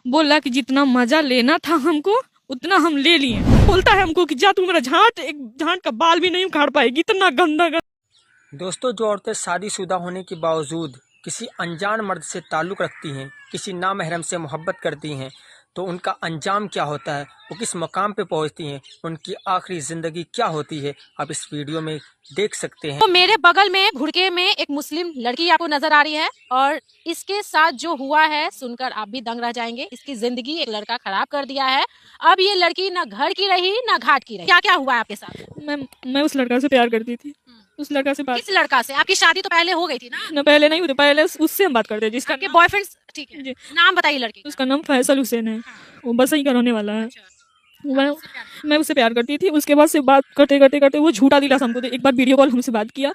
बोल रहा कि जितना मजा लेना था हमको उतना हम ले लिए। बोलता है हमको कि जा तू मेरा एक झांट का बाल भी नहीं उखाड़ पाएगी, इतना गंदा दोस्तों, जो औरतें शादीशुदा होने के बावजूद किसी अनजान मर्द से ताल्लुक़ रखती हैं, किसी नामहरम से मोहब्बत करती हैं, तो उनका अंजाम क्या होता है, वो किस मकाम पे पहुंचती हैं, उनकी आखिरी ज़िंदगी क्या होती है, आप इस वीडियो में देख सकते हैं। तो मेरे बगल में घुड़के में एक मुस्लिम लड़की आपको नजर आ रही है और इसके साथ जो हुआ है सुनकर आप भी दंग रह जाएंगे। इसकी जिंदगी एक लड़का खराब कर दिया है। अब ये लड़की ना घर की रही ना घाट की रही। क्या क्या हुआ है आपके साथ? मैं उस लड़का से प्यार करती थी। उस लड़का से बात, किस लड़का से? आपकी शादी तो पहले हो गई थी ना? पहले नहीं हुई, पहले उससे हम बात करते जिसका आपके बॉयफ्रेंड? ठीक है, नाम बताइए लड़की का। उसका नाम फैसल हुसैन है। वो बस ही का रहने वाला है। मैं उससे प्यार करती थी। उसके बाद से बात करते करते करते वो झूठा दिला हमको। एक बार वीडियो कॉल हमसे बात किया,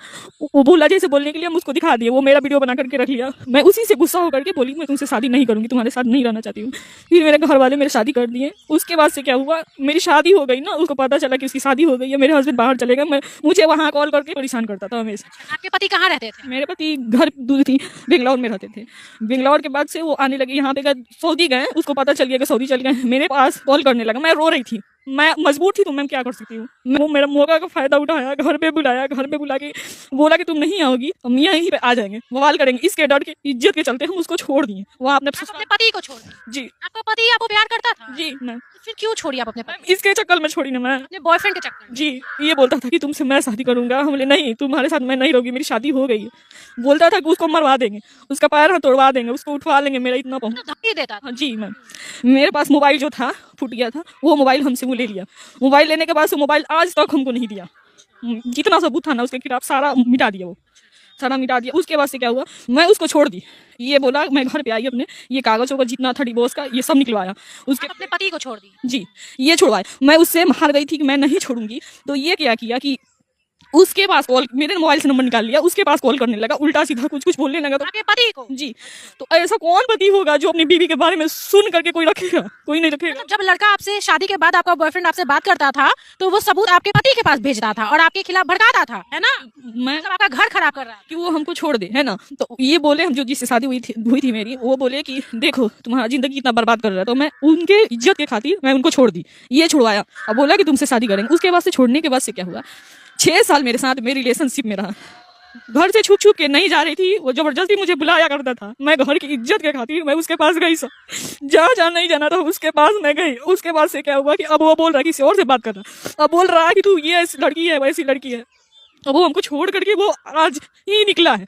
वो बोला जैसे बोलने के लिए हम उसको दिखा दिए। वो मेरा वीडियो बना करके रख लिया। मैं उसी से गुस्सा होकर के बोली मैं तुमसे शादी नहीं करूंगी, तुम्हारे साथ नहीं रहना चाहती हूँ। फिर मेरे घर वाले मेरी शादी कर दिए। उसके बाद से क्या हुआ, मेरी शादी हो गई ना, उसको पता चला कि उसकी शादी हो गई है। मेरे हस्बैंड बाहर चले गए। मुझे वहाँ कॉल करके परेशान करता था हमेशा। आपके पति कहाँ रहते थे? मेरे पति घर दूर थी, बेंगलौर में रहते थे। बेंगलौर के बाद से वो आने लगे यहाँ पे, सऊदी गए। उसको पता चल गया कि सऊदी चल गए। मेरे पास कॉल करने लगा। मैं रो रही थी, मैं मजबूर थी, तो मैं क्या कर सकती हूँ। वो मेरा मौका का फायदा उठाया, घर पे बुलाया। घर पे बुला के बोला कि तुम नहीं आओगी, हम यहीं पे आ जाएंगे, बवाल करेंगे। इसके डर के, इज्जत के चलते हम उसको छोड़ दिए। वो अपने पति को छोड़ दिया? जी। आपका पति आपको प्यार करता था? जी। मैं फिर क्यों छोड़ी आप अपने पति? इसके चक्कर में छोड़ी ना, मैं अपने बॉयफ्रेंड के चक्कर में? जी। ये बोलता था कि तुमसे मैं शादी करूंगा। हम बोले नहीं, तुम्हारे साथ मैं नहीं रहूंगी, मेरी शादी हो गई है। बोलता था कि उसको मरवा देंगे, उसका पैर हाथ तोड़वा देंगे, उसको उठवा लेंगे। मेरा इतना पहुंच धमकी देता था? जी मैम। मेरे पास मोबाइल जो था फूट गया था, वो मोबाइल हमसे वो ले लिया। मोबाइल लेने के बाद से मोबाइल आज तक हमको नहीं दिया। जितना सबूत था ना उसके खिलाफ सारा मिटा दिया। वो सारा मिटा दिया। उसके बाद से क्या हुआ, मैं उसको छोड़ दी। ये बोला, मैं घर पे आई अपने, ये कागज वगैरह जितना था डिवोर्स का ये सब निकलवाया। उसके अपने पति को छोड़ दी? जी, ये छुड़वाया। मैं उससे हार गई थी कि मैं नहीं छोड़ूंगी। तो ये क्या किया कि उसके पास कॉल, मेरे मोबाइल से नंबर निकाल लिया, उसके पास कॉल करने लगा, उल्टा सीधा कुछ कुछ बोलने लगा। तो आपके पति को? जी। तो ऐसा कौन पति होगा जो अपनी बीवी के बारे में सुन करके कोई रखेगा? कोई नहीं रखेगा। जब लड़का आपसे शादी के बाद आपका बॉयफ्रेंड आपसे बात करता था तो वो सबूत आपके पति के पास भेजता था और आपके खिलाफ भड़काता था, है ना? मैं मतलब आपका घर खराब कर रहा है कि वो हमको छोड़ दे, है ना। तो ये बोले, हम जो जिससे शादी हुई थी मेरी, वो बोले कि देखो तुम्हारा जिंदगी इतना बर्बाद कर रहा है। तो मैं उनके इज्जत के खातिर मैं उनको छोड़ दी। ये छुड़वाया और बोला कि तुमसे शादी करेंगे। उसके बाद से छोड़ने के बाद से क्या हुआ, 6 साल मेरे साथ मेरी रिलेशनशिप में रहा। घर से छुप छुप के नहीं जा रही थी, वो जबरदस्ती मुझे बुलाया करता था। मैं घर की इज्जत के खातिर मैं उसके पास गई। सब जहाँ नहीं जाना था उसके पास मैं गई। उसके बाद से क्या हुआ कि अब वो बोल रहा है किसी और से बात करना। अब बोल रहा है कि तू ये ऐसी लड़की है, वैसी लड़की है। अब वो हमको छोड़ करके वो आज ही निकला है,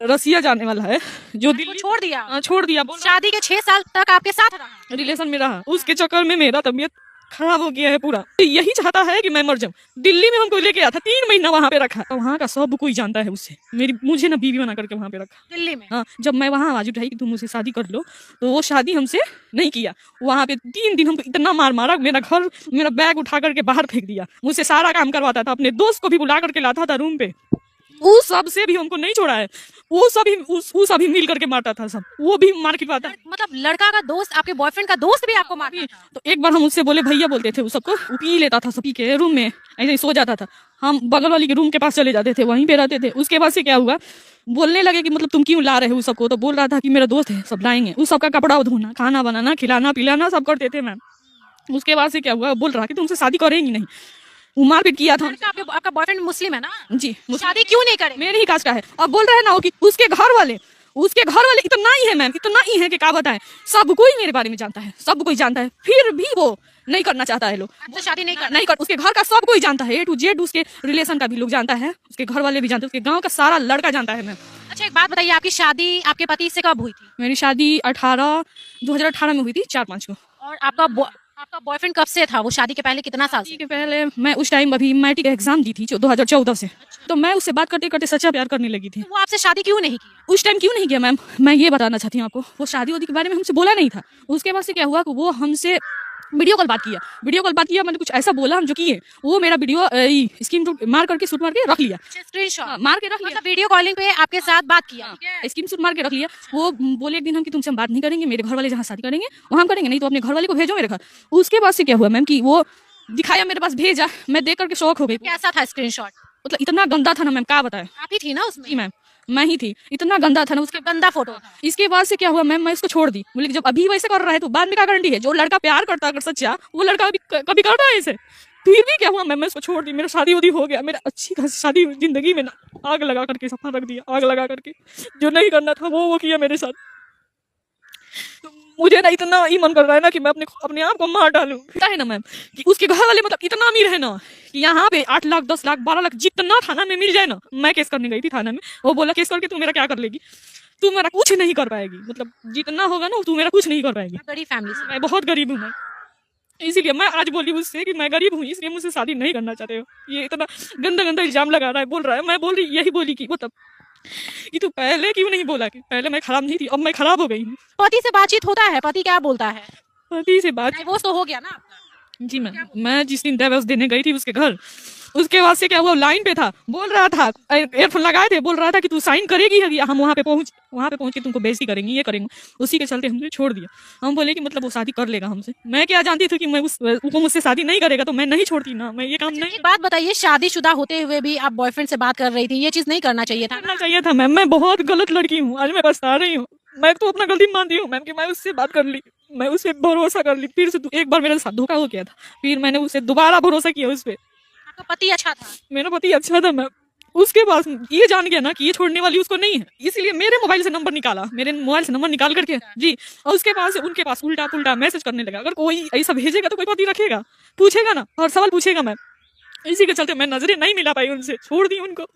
रसिया जाने वाला है। जो दिल्ली छोड़ दिया? छोड़ दिया। शादी के 6 साल तक आपके साथ रहा, रिलेशन में रहा। उसके चक्कर में मेरा तबीयत खराब हो गया है पूरा। यही चाहता है कि मैं मर जाऊं। दिल्ली में हमको लेके आया था, 3 महीना वहाँ पे रखा। तो वहाँ का सब कोई जानता है उससे। मुझे ना बीवी बना करके वहाँ पे रखा दिल्ली में। हाँ, जब मैं वहाँ आवाज उठाई कि तुम मुझसे शादी कर लो, तो वो शादी हमसे नहीं किया। वहाँ पे 3 दिन हमको इतना मार मारा, मेरा बैग उठा करके बाहर फेंक दिया। मुझसे सारा काम करवाता था, अपने दोस्त को भी बुला करके लाता था रूम पे। वो सब से भी हमको नहीं छोड़ा है। वो सभी मिल करके मारता था सब। वो भी मार खिलवाता। मतलब लड़का का दोस्त, आपके बॉयफ्रेंड का दोस्त भी आपको मारता था? तो एक बार हम उससे बोले, भैया बोलते थे, वो सबको पी लेता था। सभी के रूम में ऐसे ही सो जाता था। हम बगल वाली के रूम के पास चले जाते थे, वहीं पे रहते थे। उसके बाद से क्या हुआ, बोलने लगे कि मतलब तुम क्यों ला रहे हो सबको। तो बोल रहा था कि मेरा दोस्त है, सब लाएंगे। उस सबका कपड़ा धोना, खाना बनाना, खिलाना पिलाना सब करते थे मैम। उसके बाद से क्या हुआ, बोल रहा कि तुमसे शादी करेंगी नहीं। वो मारपीट किया था। आपका बॉयफ्रेंड मुस्लिम है ना? जी। शादी क्यों नहीं करे? मेरे ही कास्ट का है। अब बोल रहे हैं ना कि उसके घर वाले इतना ही है मैम, इतना ही है कि क्या बताएं। सब कोई मेरे बारे में जानता है, सब कोई जानता है। फिर भी वो नहीं करना चाहता है। लोग तो शादी नहीं कर। उसके घर का सब कोई जानता है, A to Z। उसके रिलेशन का भी लोग जानता है, उसके घर वाले भी जानते हैं, उसके गाँव का सारा लड़का जानता है मैम। अच्छा, एक बात बताइए, आपकी शादी आपके पति से कब हुई थी? मेरी शादी 2018 में हुई थी, 4-5 को। और आपका बॉयफ्रेंड कब से था? वो शादी के पहले कितना साल से? के पहले मैं उस टाइम अभी मैट्रिक एग्जाम दी थी 2014 से। तो मैं उससे बात करते करते सच्चा प्यार करने लगी थी। वो आपसे शादी क्यों नहीं की? उस टाइम क्यों नहीं किया मैम, मैं ये बताना चाहती हूँ आपको। वो शादी वादी के बारे में हमसे बोला नहीं था। उसके बाद से क्या हुआ कि वो हमसे वीडियो कॉल बात किया। मैंने कुछ ऐसा बोला हम जो किए। वो मेरा वीडियो स्क्रीन मार करके शूट मार के रख लिया। स्क्रीनशॉट मार के रख लिया। मतलब वीडियो कॉलिंग पे आपके साथ बात किया? स्क्रीन शॉट मार के रख लिया। वो बोले एक दिन हम कि तुमसे हम बात नहीं करेंगे, मेरे घर वाले जहाँ शादी करेंगे वहाँ करेंगे, नहीं तो अपने घर वाले को भेजो मेरे घर। उसके बाद से क्या हुआ मैम कि वो दिखाया, मेरे पास भेजा, मैं देख करके शौक हो गई। कैसा था स्क्रीनशॉट? मतलब इतना गंदा था ना मैम, क्या बताएं। आप ही थी ना उसमें? जी मैम। मैं ही थी, इतना गंदा था ना उसके। गंदा फोटो था। इसके बाद से क्या हुआ मैम, मैं उसको छोड़ दी। बोले कि जब अभी वैसे कर रहा है तो बाद में क्या गारंटी है? जो लड़का प्यार करता है अगर सच्चा, वो लड़का कभी करता है ऐसे। फिर भी क्या हुआ मैम, मैं उसको छोड़ दी। मेरा शादी उदी हो गया, मेरा अच्छी खासी शादी जिंदगी में ना आग लगा करके सफा रख दिया, आग लगा करके। जो नहीं करना था वो किया मेरे साथ। तो मुझे ना इतना ही मन कर रहा है ना कि मैं अपने आप को मार डालूं। पता है ना मैम कि उसके घर वाले मतलब इतना अमीर है ना कि यहाँ पे 8 लाख 10 लाख 12 लाख जितना थाना में मिल जाए ना। मैं केस करने गई थी थाना में, वो बोला केस करके तू मेरा क्या कर लेगी, तू मेरा कुछ नहीं कर पाएगी, मतलब जितना होगा ना तू मेरा कुछ नहीं कर पाएगी। गरीब फैमिली से। मैं बहुत गरीब हूँ मैं, इसीलिए मैं आज बोली उससे कि मैं गरीब हूँ इसलिए मुझसे शादी नहीं करना चाहते हो। ये इतना गंदा गंदा इल्जाम लगा रहा है, बोल रहा है। मैं बोल रही यही बोली कि मतलब कि तू पहले क्यों नहीं बोला कि पहले मैं खराब नहीं थी, अब मैं खराब हो गई हूँ। पति से बातचीत होता है, पति क्या बोलता है? पति से बात, डिवोर्स तो हो गया ना आपका? जी मैं जिस दिन डिवोर्स देने गई थी उसके घर, उसके बाद से क्या हुआ, लाइन पे था, बोल रहा था, एयरफोन लगाए थे, बोल रहा था कि तू साइन करेगी या हम वहाँ पे पहुँच के तुमको बेइज्जती करेंगे, ये करेंगे। उसी के चलते हमने छोड़ दिया। हम बोले कि मतलब वो शादी कर लेगा हमसे। मैं क्या जानती थी कि वो मुझसे शादी नहीं करेगा, तो मैं नहीं छोड़ती ना, मैं ये काम नहीं एक बात बताइए, शादीशुदा होते हुए भी आप बॉयफ्रेंड से बात कर रही थी, ये चीज नहीं करना चाहिए था? करना चाहिए था मैम। मैं बहुत गलत लड़की हूँ, आज मैं पछता रही हूँ। मैं तो अपना गलती मानती हूँ मैम कि मैं उससे बात कर ली, मैं उस पर भरोसा कर ली। फिर से एक बार मेरे साथ धोखा हो गया था, फिर मैंने उससे दोबारा भरोसा किया उस पर। आपका पति अच्छा था? मेरा पति अच्छा था मैम। उसके पास ये जान गया ना कि ये छोड़ने वाली उसको नहीं है, इसीलिए मेरे मोबाइल से नंबर निकाला, मेरे मोबाइल से नंबर निकाल करके जी, और उसके पास उनके पास उल्टा पुल्टा मैसेज करने लगा। अगर कोई ऐसा भेजेगा तो कोई पति रखेगा, पूछेगा ना, हर सवाल पूछेगा मैम। इसी के चलते मैं नजरें नहीं मिला पाई उनसे, छोड़ दी उनको।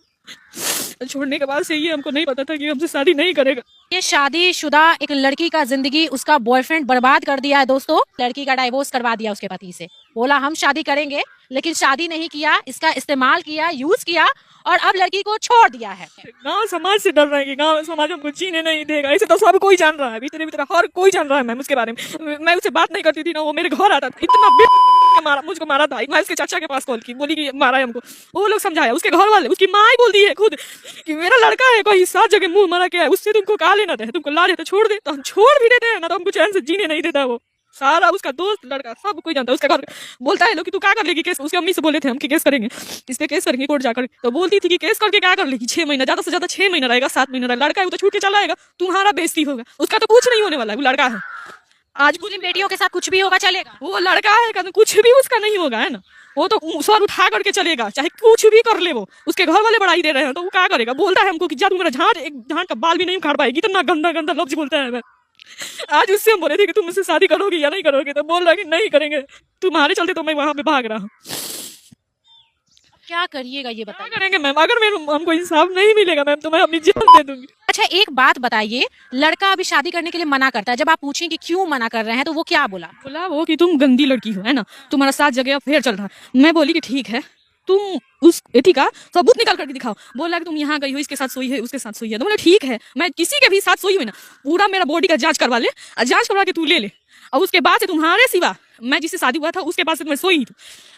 छोड़ने के बाद से ये हमको नहीं पता था कि हमसे शादी नहीं करेगा। ये शादीशुदा एक लड़की का जिंदगी उसका बॉयफ्रेंड बर्बाद कर दिया है दोस्तों। लड़की का डाइवोर्स करवा दिया उसके पति से, बोला हम शादी करेंगे, लेकिन शादी नहीं किया, इसका इस्तेमाल किया, यूज किया और अब लड़की को छोड़ दिया है। गांव समाज से डर रहे हैं कि गांव समाज हमको जीने नहीं देगा। ऐसे तो सब कोई जान रहा है, भीतर हर कोई जान रहा है मैम उसके बारे में। मैं उससे बात नहीं करती थी ना, वो मेरे घर आता था, इतना मुझको मारा था। मैं उसके चाचा के पास कॉल की, बोली कि मारा है हमको। वो लोग समझाया, उसके घर वाले, उसकी माँ ही बोलती है खुद कि मेरा लड़का है, कोई 7 जगह मुंह मरा के है, उससे तुमको कहा लेना था, तुमको ला देते, छोड़ दे। तो हम छोड़ भी देते हैं ना, तो हमको चैन से जीने नहीं देता। वो सारा उसका दोस्त लड़का सब कोई जानता है। उसका घर बोलता है लोग कि तू क्या कर लेगी केस। उसकी अम्मी से बोले थे हम कि केस करेंगे, इस पे केस करेंगे कोर्ट जाकर। तो बोलती थी कि केस करके क्या कर लेगी, 6 महीना, ज्यादा से ज्यादा 6 महीना रहेगा, 7 महीना रहेगा। लड़का है वो तो छूट के चला आएगा, तुम्हारा बेइज्जती होगा। उसका तो कुछ नहीं होने वाला है, वो लड़का है। आज मुस्लिम बेटियों के साथ कुछ भी होगा चलेगा, वो लड़का है, कुछ भी उसका नहीं होगा, है ना। वो तो सर उठा करके चलेगा, चाहे कुछ भी कर ले। वो उसके घर वाले बढ़ाई दे रहे हैं तो वो क्या करेगा। बोलता है हमको कि जा तू मेरा एक झाड़ का बाल भी नहीं उखाड़ पाएगी, इतना गंदा गंदा लफ्ज बोलता है। मैं आज उससे हम बोले थे कि तुम मुझसे शादी करोगे या नहीं करोगे, तो बोल रहा है कि नहीं करेंगे, तुम्हारे चलते तो मैं वहां पे भाग रहा हूँ। क्या करिएगा ये क्या बताइए। करेंगे मैम, अगर हमको इंसाफ नहीं मिलेगा मैम तो मैं अपनी जान दे दूंगी। अच्छा एक बात बताइए, लड़का अभी शादी करने के लिए मना करता है, जब आप पूछें कि क्यों मना कर रहे हैं तो वो क्या बोला? बोला वो कि तुम गंदी लड़की हो, है ना, तुम्हारा 7 जगह अफेयर चल रहा है। मैं बोली कि ठीक है, तुम उस एथी का सबूत निकाल करके दिखाओ। बोला कि तुम यहाँ गई हो, इसके साथ सोई है, उसके साथ सोई है। तो बोला ठीक है, मैं किसी के भी साथ सोई हुई ना, पूरा मेरा बॉडी का जांच करवा ले, जांच करवा के तू ले ले, और उसके बाद से तुम्हारे सिवा, मैं जिससे शादी हुआ था उसके बाद से मैं सोई थी,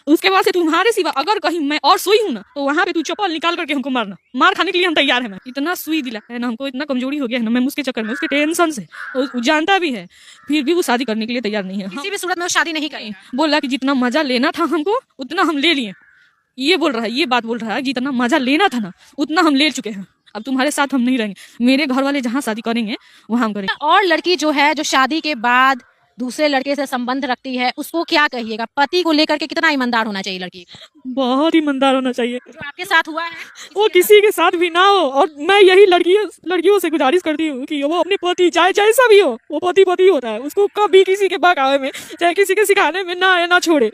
उसके बाद से तुम्हारे सिवा अगर कहीं मैं और सोई हूँ ना, तो वहां पे तू चप्पल निकाल करके हमको मारना, मार खाने के लिए हम तैयार है। मैं इतना सुई दिला है ना हमको, इतना कमजोरी हो गया है ना मैम उसके चक्कर में, उसके टेंशन से। वो जानता भी है, फिर भी वो शादी करने के लिए तैयार नहीं है। किसी भी सूरत में वो शादी नहीं करेगा। बोला कि जितना मजा लेना था हमको उतना हम ले लिए। ये बोल रहा है, ये बात बोल रहा है, जितना मजा लेना था ना उतना हम ले चुके हैं, अब तुम्हारे साथ हम नहीं रहेंगे। मेरे घर वाले जहाँ शादी करेंगे वहां हम करेंगे। और लड़की जो है जो शादी के बाद दूसरे लड़के से संबंध रखती है, उसको क्या कहिएगा? पति को लेकर के कितना ईमानदार होना चाहिए लड़की को? बहुत ईमानदार होना चाहिए, जो आपके साथ हुआ है वो किसी के साथ भी ना हो। और मैं यही लड़कियों से गुजारिश करती हूँ कि वो अपने पति, चाहे जैसा भी हो, वो पति होता है, उसको कभी किसी के बहकावे में, चाहे किसी के सिखाने में ना आए, ना छोड़े।